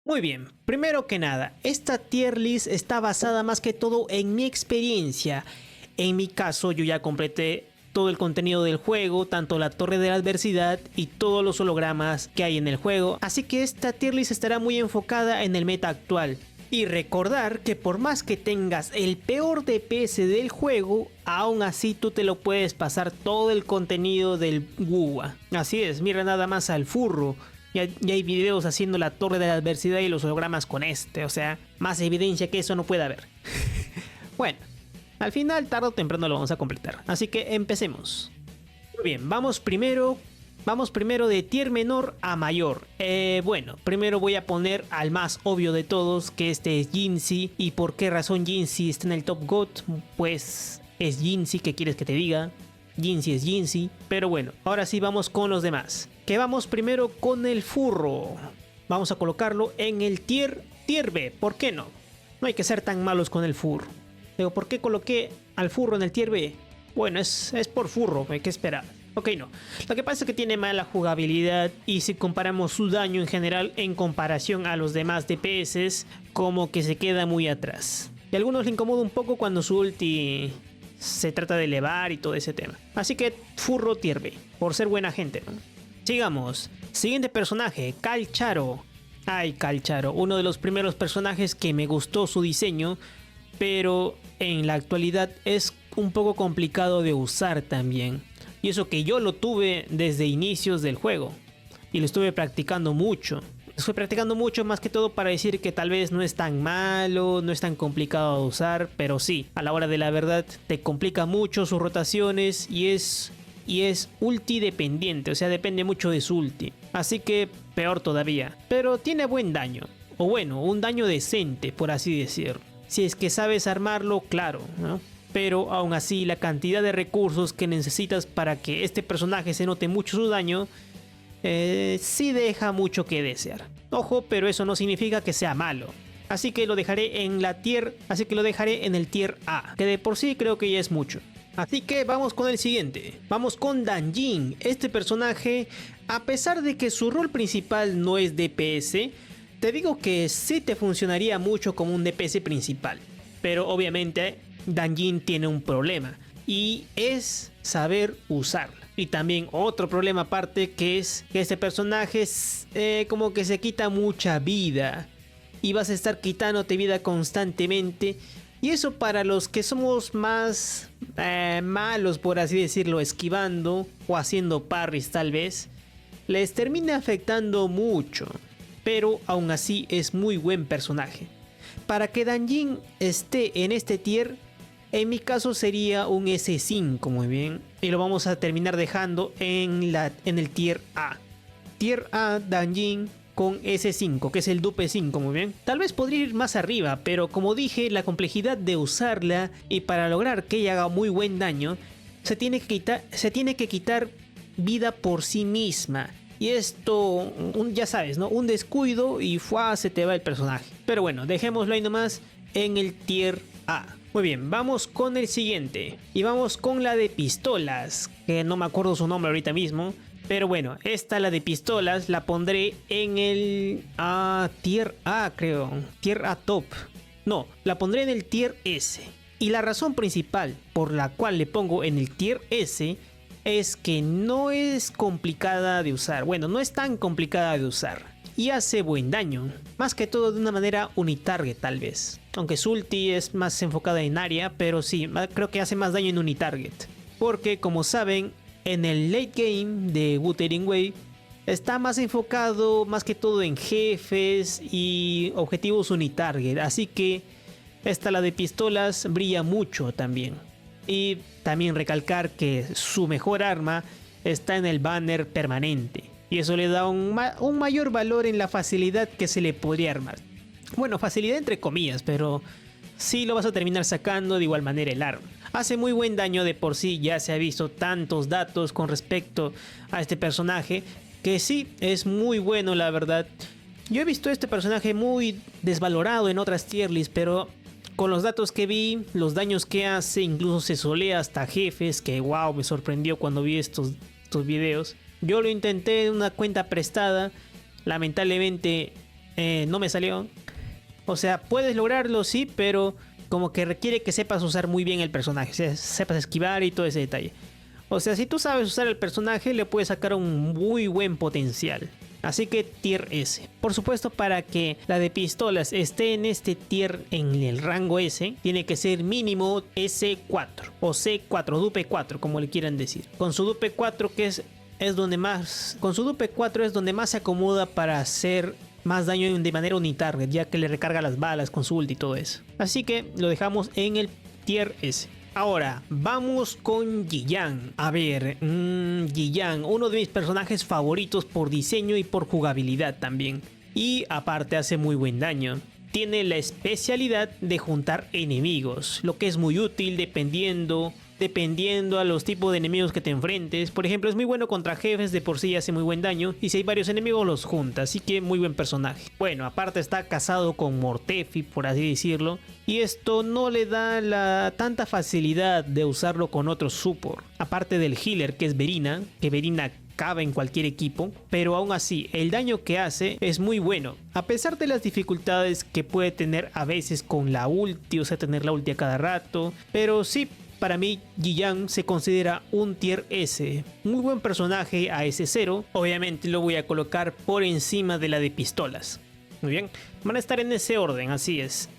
Muy bien, primero que nada, esta tier list está basada más que todo en mi experiencia. En mi caso, yo ya completé todo el contenido del juego, tanto la torre de la adversidad y todos los hologramas que hay en el juego, así que esta tier list estará muy enfocada en el meta actual. Y recordar que por más que tengas el peor DPS del juego, aún así tú te lo puedes pasar todo el contenido del WUA. Así es, mira nada más al furro. Ya hay videos haciendo la torre de la adversidad y los hologramas con este, o sea, más evidencia que eso no puede haber. Bueno, al final tarde o temprano lo vamos a completar, así que empecemos. Muy bien, vamos primero de tier menor a mayor. Bueno, primero voy a poner al más obvio de todos, que este es Jinzi. ¿Y por qué razón Jinzi está en el top GOT? Pues es Jinzi, ¿qué quieres que te diga? Jinzi es Jinzi. Pero bueno, ahora sí vamos con los demás. Que vamos primero con el furro. Vamos a colocarlo en el tier B. ¿Por qué no? No hay que ser tan malos con el furro. Digo, ¿por qué coloqué al furro en el tier B? Bueno, es por furro, hay que esperar. Ok, no. Lo que pasa es que tiene mala jugabilidad y si comparamos su daño en general en comparación a los demás DPS, como que se queda muy atrás. Y a algunos le incomoda un poco cuando su ulti se trata de elevar y todo ese tema. Así que furro tier B, por ser buena gente, ¿no? Sigamos. Siguiente personaje, Calcharo. Ay, Calcharo, uno de los primeros personajes que me gustó su diseño, pero en la actualidad es un poco complicado de usar también. Y eso que yo lo tuve desde inicios del juego. Y lo estuve practicando mucho. Estoy practicando mucho más que todo para decir que tal vez no es tan malo, no es tan complicado de usar. Pero sí, a la hora de la verdad te complica mucho sus rotaciones y es ulti dependiente. O sea, depende mucho de su ulti. Así que peor todavía. Pero tiene buen daño. O bueno, un daño decente, por así decirlo. Si es que sabes armarlo, claro, ¿no? Pero aún así la cantidad de recursos que necesitas para que este personaje se note mucho su daño, sí deja mucho que desear. Ojo, pero eso no significa que sea malo. Así que lo dejaré en el tier A, que de por sí creo que ya es mucho. Así que vamos con el siguiente. Vamos con Dan Jin. Este personaje, a pesar de que su rol principal no es DPS, te digo que sí te funcionaría mucho como un DPS principal. Pero obviamente Dan Jin tiene un problema y es saber usarla. Y también otro problema aparte, que es que este personaje como que se quita mucha vida y vas a estar quitándote vida constantemente. Y eso para los que somos más malos, por así decirlo, esquivando o haciendo parries tal vez, les termina afectando mucho. Pero aún así es muy buen personaje. Para que Dan Jin esté en este tier, en mi caso sería un S5, muy bien. Y lo vamos a terminar dejando en el tier A. Tier A Dan Jin con S5, que es el dupe 5, muy bien. Tal vez podría ir más arriba, pero como dije, la complejidad de usarla y para lograr que ella haga muy buen daño, se tiene que quitar vida por sí misma. Y esto, ya sabes, ¿no? Un descuido y se te va el personaje. Pero bueno, dejémoslo ahí nomás en el tier A. Muy bien, vamos con el siguiente. Y vamos con la de pistolas, que no me acuerdo su nombre ahorita mismo. Pero bueno, la de pistolas, la pondré en el tier A, creo. Tier A top. No, la pondré en el tier S. Y la razón principal por la cual le pongo en el tier S es que no es complicada de usar. Bueno, no es tan complicada de usar. Y hace buen daño. Más que todo de una manera unitarget tal vez. Aunque su ulti es más enfocada en área, pero sí, creo que hace más daño en unitarget. Porque como saben, en el late game de Wuthering Waves está más enfocado más que todo en jefes y objetivos unitarget. Así que la de pistolas brilla mucho también. Y también recalcar que su mejor arma está en el banner permanente. Y eso le da un mayor valor en la facilidad que se le podría armar. Bueno, facilidad entre comillas, pero sí lo vas a terminar sacando de igual manera el arma. Hace muy buen daño de por sí, ya se ha visto tantos datos con respecto a este personaje, que sí, es muy bueno la verdad. Yo he visto este personaje muy desvalorado en otras tier lists, pero con los datos que vi, los daños que hace, incluso se solea hasta jefes, que wow, me sorprendió cuando vi estos videos. Yo lo intenté en una cuenta prestada, lamentablemente no me salió. O sea, puedes lograrlo, sí, pero como que requiere que sepas usar muy bien el personaje, o sea, sepas esquivar y todo ese detalle. O sea, si tú sabes usar el personaje, le puedes sacar un muy buen potencial. Así que tier S. Por supuesto, para que la de pistolas esté en este tier en el rango S, tiene que ser mínimo S4 o C4, dupe 4, como le quieran decir. Con su dupe 4 que es donde más, con su dupe 4 es donde más se acomoda para hacer más daño de manera unitarget, ya que le recarga las balas con su ulti y todo eso. Así que lo dejamos en el tier S. Ahora, vamos con Yi Yang. A ver, Yi Yang, uno de mis personajes favoritos por diseño y por jugabilidad también. Y aparte hace muy buen daño. Tiene la especialidad de juntar enemigos, lo que es muy útil dependiendo a los tipos de enemigos que te enfrentes. Por ejemplo, es muy bueno contra jefes, de por sí hace muy buen daño, y si hay varios enemigos los junta, así que muy buen personaje. Bueno, aparte está casado con Mortefi, por así decirlo, y esto no le da tanta facilidad de usarlo con otros support, aparte del healer que es Verina, que Verina cabe en cualquier equipo, pero aún así el daño que hace es muy bueno, a pesar de las dificultades que puede tener a veces con la ulti, o sea, tener la ulti a cada rato, pero sí. Para mí, Yi Yang se considera un tier S. Muy buen personaje a S0. Obviamente lo voy a colocar por encima de la de pistolas. Muy bien. Van a estar en ese orden, así es.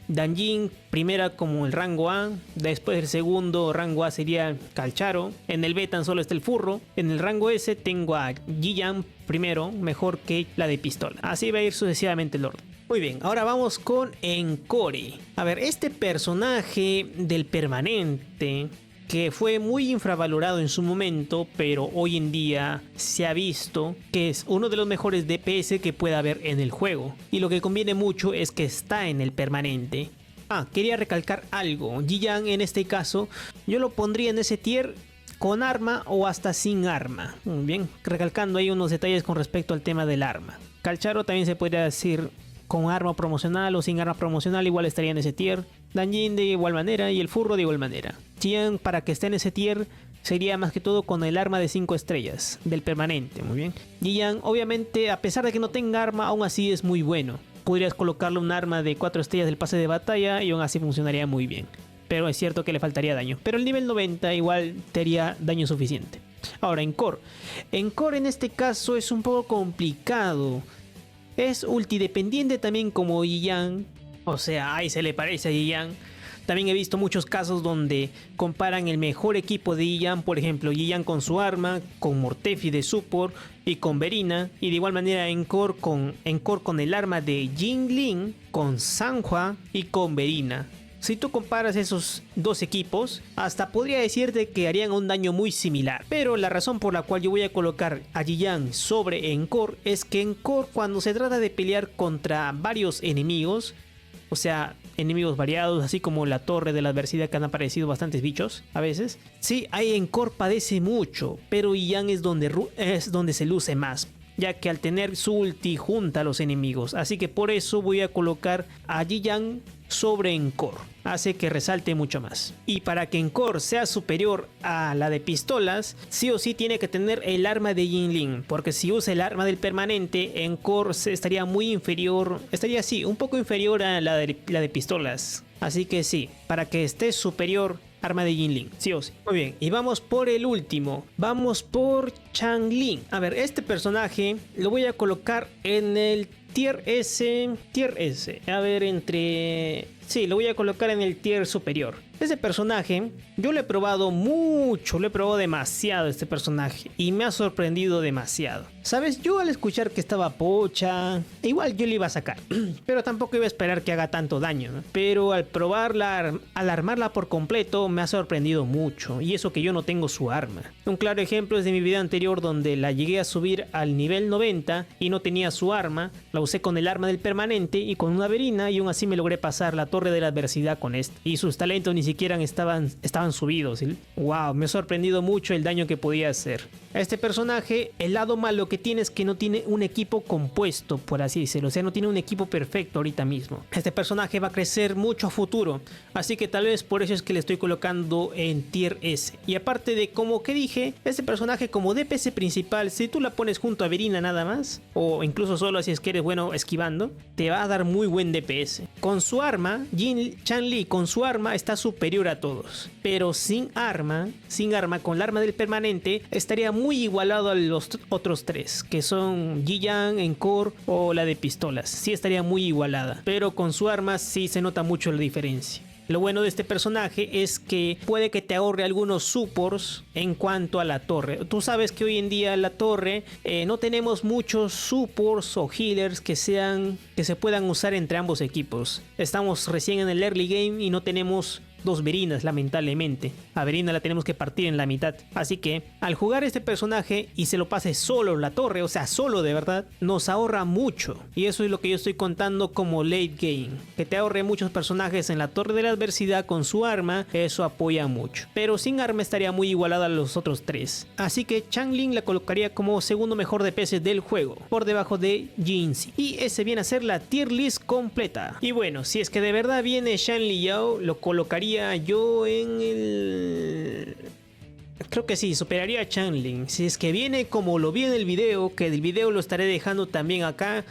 Dan Jin, primera como el rango A. Después el segundo rango A sería Calcharo. En el B tan solo está el Furro. En el rango S tengo a Yi Yang primero, mejor que la de pistola. Así va a ir sucesivamente el orden. Muy bien, ahora vamos con Encore. A ver, este personaje del permanente, que fue muy infravalorado en su momento, pero hoy en día se ha visto que es uno de los mejores DPS que pueda haber en el juego. Y lo que conviene mucho es que está en el permanente. Quería recalcar algo. Yi Yang en este caso, yo lo pondría en ese tier con arma o hasta sin arma. Muy bien, recalcando ahí unos detalles con respecto al tema del arma. Calcharo también se podría decir con arma promocional o sin arma promocional, igual estaría en ese tier. Dan Jin de igual manera y el Furro de igual manera. Jian, para que esté en ese tier, sería más que todo con el arma de 5 estrellas del permanente. Muy bien. Jian, obviamente, a pesar de que no tenga arma, aún así es muy bueno. Podrías colocarle un arma de 4 estrellas del pase de batalla y aún así funcionaría muy bien. Pero es cierto que le faltaría daño. Pero el nivel 90 igual te haría daño suficiente. Ahora, Encore. Encore en este caso es un poco complicado. Es ultidependiente también como Yi Yang. O sea, ahí se le parece a Yi Yang. También he visto muchos casos donde comparan el mejor equipo de Yi Yang. Por ejemplo, Yi Yang con su arma, con Mortefi de support y con Verina. Y de igual manera Encore con el arma de Jinling, con Sanhua y con Verina. Si tú comparas esos dos equipos, hasta podría decirte que harían un daño muy similar. Pero la razón por la cual yo voy a colocar a Yi Yang sobre Encore es que Encore, cuando se trata de pelear contra varios enemigos, o sea, enemigos variados, así como la torre de la adversidad, que han aparecido bastantes bichos a veces, sí, ahí Encore padece mucho, pero Yi Yang es donde se luce más, ya que al tener su ulti junta a los enemigos. Así que por eso voy a colocar a Yi Yang sobre Encore, hace que resalte mucho más. Y para que Encore sea superior a la de pistolas, sí o sí tiene que tener el arma de Jinling, porque si usa el arma del permanente, Encore estaría muy inferior, estaría así, un poco inferior a la de pistolas. Así que sí, para que esté superior, arma de Jinling, sí o sí. Muy bien, y vamos por el último. Vamos por Changlin. A ver, este personaje lo voy a colocar en el tier S. A ver, sí, lo voy a colocar en el tier superior. Este personaje, yo lo he probado mucho, lo he probado demasiado este personaje y me ha sorprendido demasiado. ¿Sabes? Yo al escuchar que estaba pocha, igual yo le iba a sacar, pero tampoco iba a esperar que haga tanto daño, ¿no? Pero al probarla, al armarla por completo, me ha sorprendido mucho, y eso que yo no tengo su arma. Un claro ejemplo es de mi video anterior donde la llegué a subir al nivel 90 y no tenía su arma, la usé con el arma del permanente y con una Verina y aún así me logré pasar la torre de la adversidad con este. Y sus talentos ni siquiera estaban subidos, ¿sí? Wow, me ha sorprendido mucho el daño que podía hacer. A este personaje, el lado malo que que tiene es que no tiene un equipo compuesto, por así decirlo. O sea, no tiene un equipo perfecto ahorita mismo. Este personaje va a crecer mucho a futuro, así que tal vez por eso es que le estoy colocando en tier S. Y aparte de, como que dije, este personaje como DPS principal, si tú la pones junto a Verina nada más, o incluso solo si es que eres bueno esquivando, te va a dar muy buen DPS. Con su arma, Chun-Li con su arma está superior a todos, pero sin arma, con la arma del permanente, estaría muy igualado a los otros tres, que son Ji-Yang, Encore o la de pistolas. Sí estaría muy igualada, pero con su arma sí se nota mucho la diferencia. Lo bueno de este personaje es que puede que te ahorre algunos supports en cuanto a la torre. Tú sabes que hoy en día la torre no tenemos muchos supports o healers que se puedan usar entre ambos equipos. Estamos recién en el early game y no tenemos dos Verinas, lamentablemente. A Verina la tenemos que partir en la mitad. Así que al jugar este personaje y se lo pase solo la torre, o sea, solo de verdad, nos ahorra mucho. Y eso es lo que yo estoy contando como late game. Que te ahorre muchos personajes en la torre de la adversidad con su arma, eso apoya mucho. Pero sin arma estaría muy igualada a los otros tres. Así que Chang-Li la colocaría como segundo mejor DPS del juego, por debajo de Jin-Si. Y ese viene a ser la tier list completa. Y bueno, si es que de verdad viene Shan Liao, lo colocaría yo en el... Creo que sí, superaría a Chun-Li. Si es que viene como lo vi en el video, que del video lo estaré dejando también acá,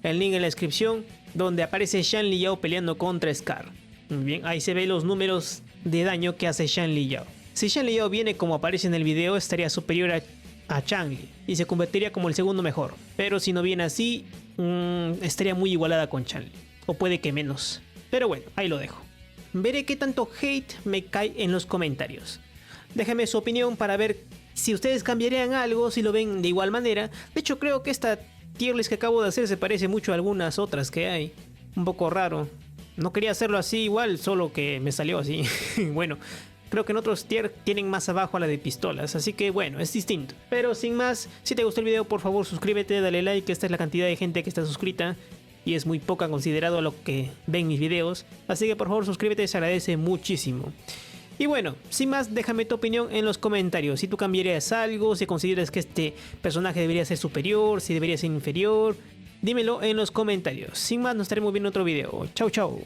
el link en la descripción, donde aparece Shan Liao peleando contra Scar. Muy bien, ahí se ve los números de daño que hace Shan Liao. Si Shan Liao viene como aparece en el video, estaría superior a Chang-Li y se convertiría como el segundo mejor. Pero si no viene así, estaría muy igualada con Chang-Li, o puede que menos. Pero bueno, ahí lo dejo. Veré qué tanto hate me cae en los comentarios. Déjenme su opinión para ver si ustedes cambiarían algo, si lo ven de igual manera. De hecho, creo que esta tier list que acabo de hacer se parece mucho a algunas otras que hay. Un poco raro. No quería hacerlo así igual, solo que me salió así. Bueno, creo que en otros tier tienen más abajo a la de pistolas, así que bueno, es distinto. Pero sin más, si te gustó el video, por favor suscríbete, dale like, esta es la cantidad de gente que está suscrita. Y es muy poca considerado a lo que ven mis videos. Así que por favor suscríbete, se agradece muchísimo. Y bueno, sin más, déjame tu opinión en los comentarios. Si tú cambiarías algo, si consideras que este personaje debería ser superior, si debería ser inferior. Dímelo en los comentarios. Sin más, nos estaremos viendo en otro video. Chau chau.